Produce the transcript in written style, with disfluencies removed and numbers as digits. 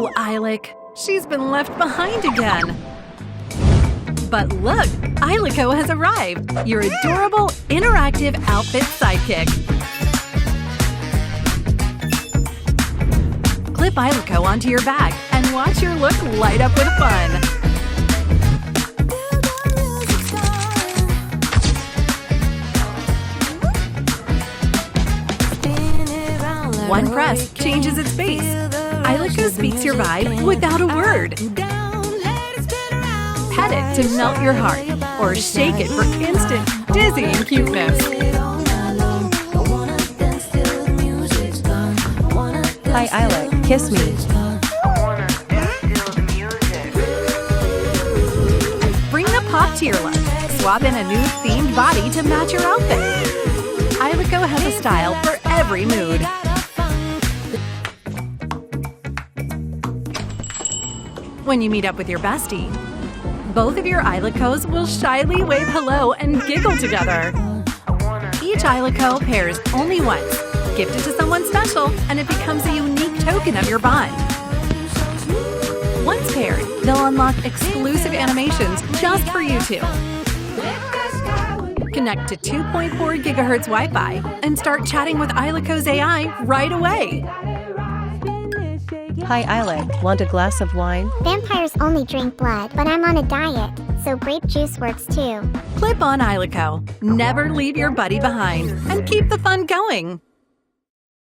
Oh, Eilik, she's been left behind again. But look, Eiliko has arrived, your adorable, interactive outfit sidekick. Clip Eiliko onto your bag and watch your look light up with fun. One press changes its face. Eiliko speaks your vibe without a word. Pet it to melt your heart, or shake it for instant dizzying cuteness. Hi, Eiliko, kiss me. Bring the pop to your look. Swap in a new themed body to match your outfit. Eiliko has a style for every mood. When you meet up with your bestie, both of your Eilikos will shyly wave hello and giggle together. Each Eiliko pairs only once. Gift it to someone special, and it becomes a unique token of your bond. Once paired, they'll unlock exclusive animations just for you two. Connect to 2.4 GHz Wi-Fi and start chatting with Eiliko's AI right away. Hi, Eiliko, want a glass of wine? Vampires only drink blood, but I'm on a diet, so grape juice works too. Clip on Eiliko. Never leave your buddy behind, and keep the fun going.